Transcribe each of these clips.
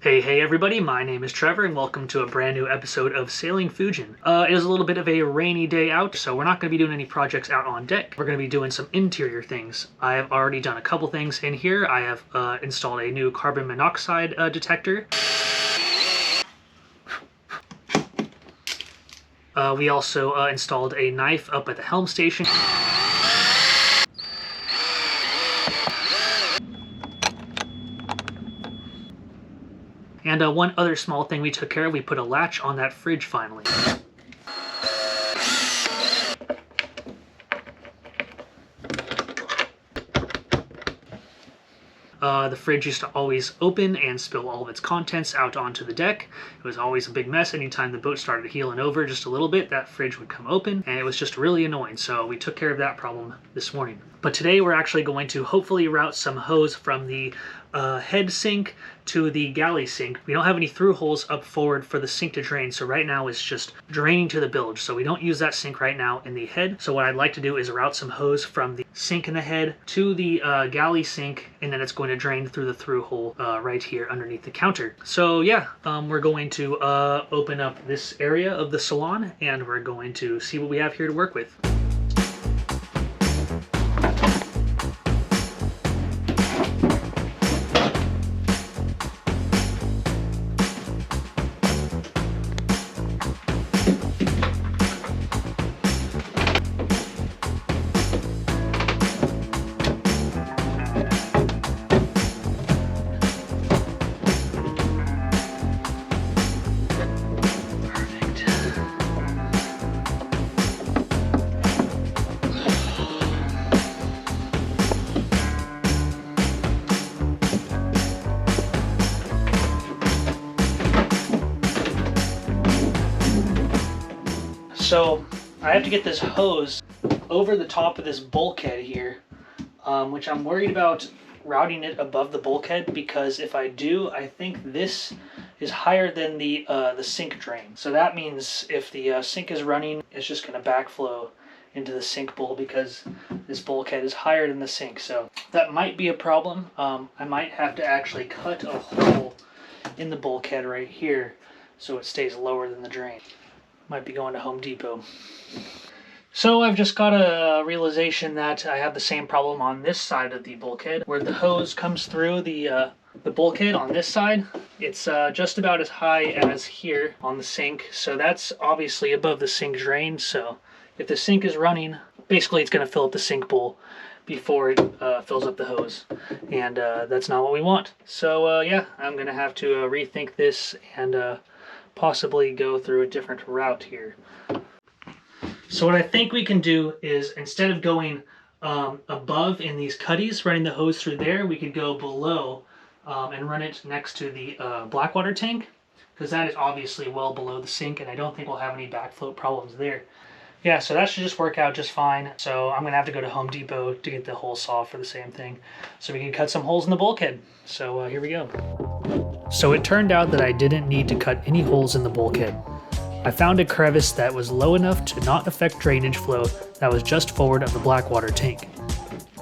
Hey everybody, my name is Trevor and welcome to a brand new episode of Sailing Fujin. It is a little bit of a rainy day out, so we're not going to be doing any projects out on deck. We're going to be doing some interior things. I have already done a couple things in here. I have installed a new carbon monoxide detector. We also installed a knife up at the helm station. And one other small thing we took care of, we put a latch on that fridge finally. The fridge used to always open and spill all of its contents out onto the deck. It was always a big mess. Anytime the boat started heeling over just a little bit, that fridge would come open, and it was just really annoying. So we took care of that problem this morning. But today we're actually going to hopefully route some hose from the head sink to the galley sink. We don't have any through holes up forward for the sink to drain, so right now it's just draining to the bilge. So we don't use that sink right now in the head. So what I'd like to do is route some hose from the sink in the head to the galley sink, and then it's going to drain through the through hole right here underneath the counter. So yeah, we're going to open up this area of the salon, and we're going to see what we have here to work with. So I have to get this hose over the top of this bulkhead here, which I'm worried about routing it above the bulkhead, because if I do, I think this is higher than the sink drain. So that means if the sink is running, it's just going to backflow into the sink bowl because this bulkhead is higher than the sink. So that might be a problem. I might have to actually cut a hole in the bulkhead right here so it stays lower than the drain. Might be going to Home Depot. So I've just got a realization that I have the same problem on this side of the bulkhead, where the hose comes through the bulkhead on this side. It's just about as high as here on the sink, so that's obviously above the sink drain. So if the sink is running, basically it's going to fill up the sink bowl before it fills up the hose, and that's not what we want. So yeah, I'm going to have to rethink this and possibly go through a different route here. So what I think we can do is, instead of going above in these cuddies, running the hose through there, we could go below and run it next to the blackwater tank, because that is obviously well below the sink, and I don't think we'll have any backflow problems there. Yeah, so that should just work out just fine. So I'm gonna have to go to Home Depot to get the hole saw for the same thing, so we can cut some holes in the bulkhead. So here we go. So it turned out that I didn't need to cut any holes in the bulkhead. I found a crevice that was low enough to not affect drainage flow that was just forward of the blackwater tank.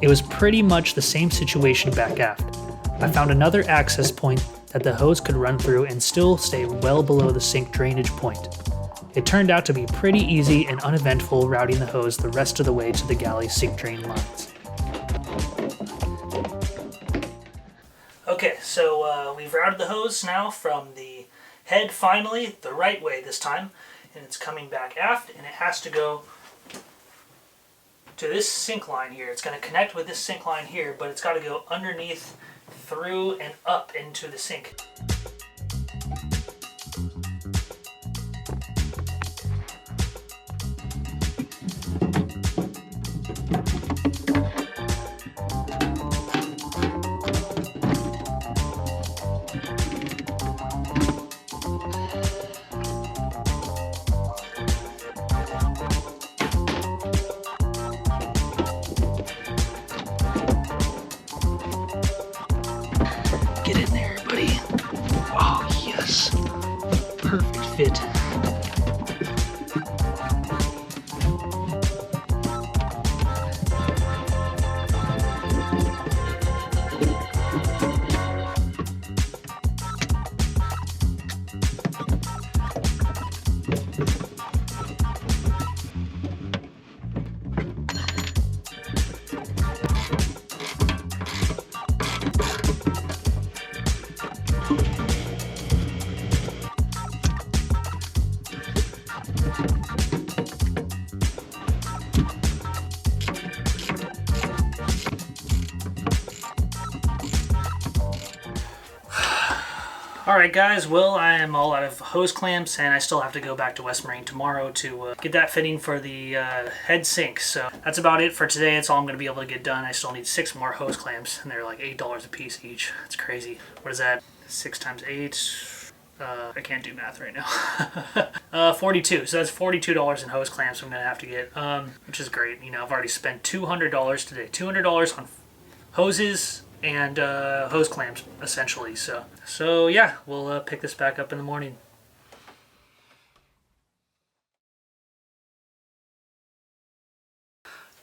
It was pretty much the same situation back aft. I found another access point that the hose could run through and still stay well below the sink drainage point. It turned out to be pretty easy and uneventful routing the hose the rest of the way to the galley sink drain lines. Okay, so we've routed the hose now from the head finally, the right way this time, and it's coming back aft, and it has to go to this sink line here. It's going to connect with this sink line here, but it's got to go underneath, through, and up into the sink. Get in there, buddy. Oh, yes. Perfect fit. Alright guys, well I am all out of hose clamps and I still have to go back to West Marine tomorrow to get that fitting for the head sink. So that's about it for today. That's all I'm going to be able to get done. I still need 6 more hose clamps and they're like $8 a piece each. That's crazy. What is that? 6 times 8? I can't do math right now. 42. So that's $42 in hose clamps I'm going to have to get, which is great. You know, I've already spent $200 today. $200 on hoses and hose clamps, essentially. So yeah, we'll pick this back up in the morning.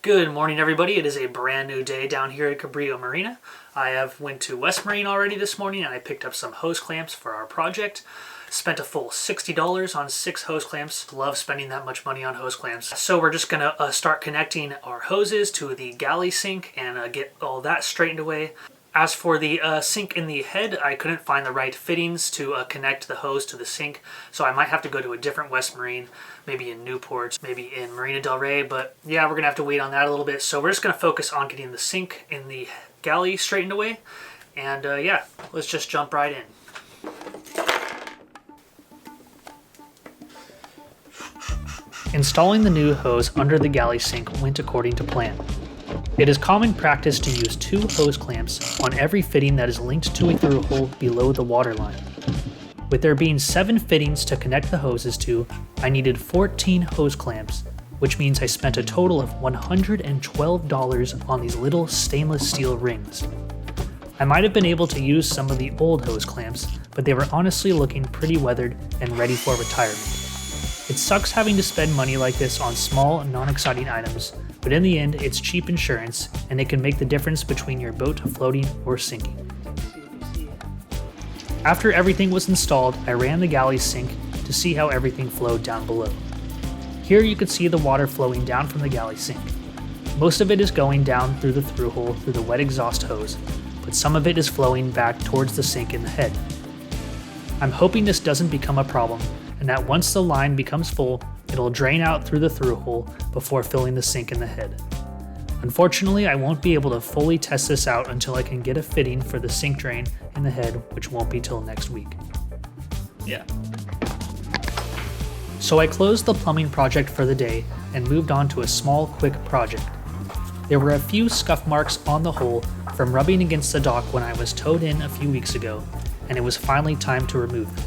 Good morning, everybody. It is a brand new day down here at Cabrillo Marina. I have went to West Marine already this morning and I picked up some hose clamps for our project. Spent a full $60 on 6 hose clamps. Love spending that much money on hose clamps. So we're just gonna start connecting our hoses to the galley sink and get all that straightened away. As for the sink in the head, I couldn't find the right fittings to connect the hose to the sink, so I might have to go to a different West Marine, maybe in Newport, maybe in Marina Del Rey, but yeah, we're going to have to wait on that a little bit. So we're just going to focus on getting the sink in the galley straightened away, and yeah, let's just jump right in. Installing the new hose under the galley sink went according to plan. It is common practice to use 2 hose clamps on every fitting that is linked to a through hole below the water line. With there being 7 fittings to connect the hoses to, I needed 14 hose clamps, which means I spent a total of $112 on these little stainless steel rings. I might have been able to use some of the old hose clamps, but they were honestly looking pretty weathered and ready for retirement. It sucks having to spend money like this on small, non-exciting items, but in the end, it's cheap insurance, and it can make the difference between your boat floating or sinking. After everything was installed, I ran the galley sink to see how everything flowed down below. Here you can see the water flowing down from the galley sink. Most of it is going down through the through hole through the wet exhaust hose, but some of it is flowing back towards the sink in the head. I'm hoping this doesn't become a problem, and that once the line becomes full, it'll drain out through the through hole before filling the sink in the head. Unfortunately, I won't be able to fully test this out until I can get a fitting for the sink drain in the head, which won't be till next week. Yeah. So I closed the plumbing project for the day and moved on to a small, quick project. There were a few scuff marks on the hole from rubbing against the dock when I was towed in a few weeks ago, and it was finally time to remove them.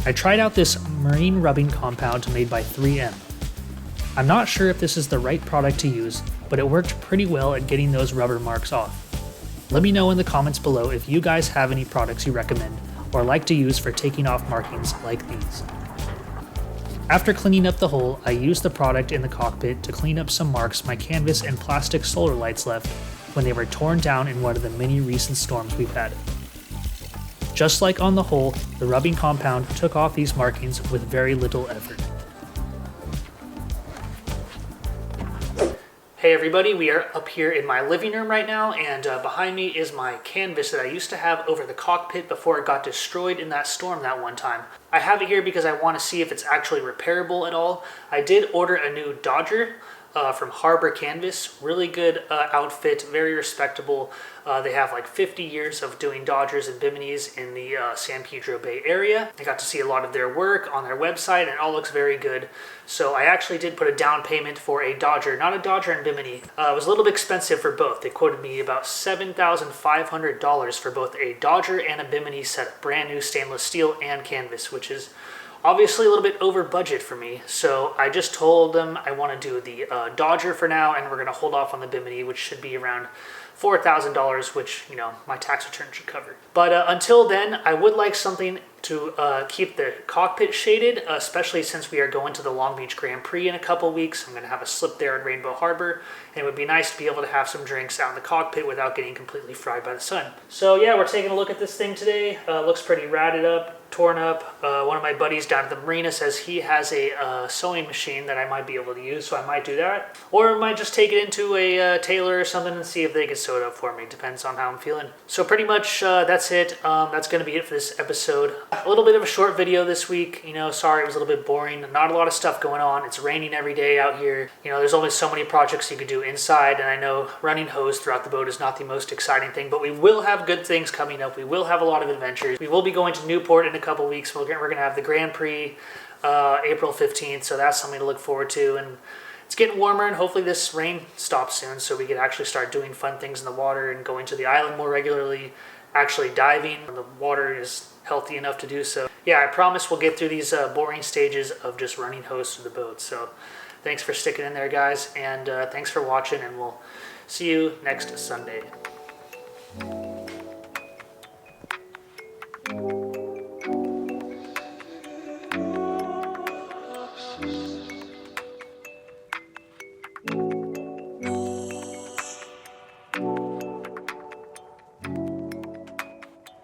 I tried out this marine rubbing compound made by 3M. I'm not sure if this is the right product to use, but it worked pretty well at getting those rubber marks off. Let me know in the comments below if you guys have any products you recommend or like to use for taking off markings like these. After cleaning up the hole, I used the product in the cockpit to clean up some marks my canvas and plastic solar lights left when they were torn down in one of the many recent storms we've had. Just like on the hole, the rubbing compound took off these markings with very little effort. Hey everybody, we are up here in my living room right now, and behind me is my canvas that I used to have over the cockpit before it got destroyed in that storm that one time. I have it here because I want to see if it's actually repairable at all. I did order a new Dodger from Harbor Canvas. Really good outfit, very respectable. They have like 50 years of doing Dodgers and Biminis in the San Pedro Bay area. I got to see a lot of their work on their website and it all looks very good. So I actually did put a down payment for a Dodger, not a Dodger and Bimini. It was a little bit expensive for both. They quoted me about $7,500 for both a Dodger and a Bimini set, brand new stainless steel and canvas, which is obviously a little bit over budget for me, so I just told them I want to do the Dodger for now, and we're going to hold off on the Bimini, which should be around $4,000, which, you know, my tax return should cover. But until then, I would like something to keep the cockpit shaded, especially since we are going to the Long Beach Grand Prix in a couple weeks. I'm going to have a slip there in Rainbow Harbor, and it would be nice to be able to have some drinks out in the cockpit without getting completely fried by the sun. So yeah, we're taking a look at this thing today. Looks pretty ratted up, torn up. One of my buddies down at the marina says he has a sewing machine that I might be able to use, so I might do that. Or I might just take it into a tailor or something and see if they can sew it up for me. Depends on how I'm feeling. So pretty much that's it. That's going to be it for this episode. A little bit of a short video this week. You know, sorry it was a little bit boring. Not a lot of stuff going on. It's raining every day out here. You know, there's only so many projects you could do inside, and I know running hose throughout the boat is not the most exciting thing, but we will have good things coming up. We will have a lot of adventures. We will be going to Newport in a couple weeks. We're going to have the Grand Prix April 15th, so that's something to look forward to. And it's getting warmer, and hopefully this rain stops soon so we can actually start doing fun things in the water and going to the island more regularly, actually diving when the water is healthy enough to do so. Yeah, I promise we'll get through these boring stages of just running hose through the boat. So thanks for sticking in there, guys, and thanks for watching, and we'll see you next Sunday.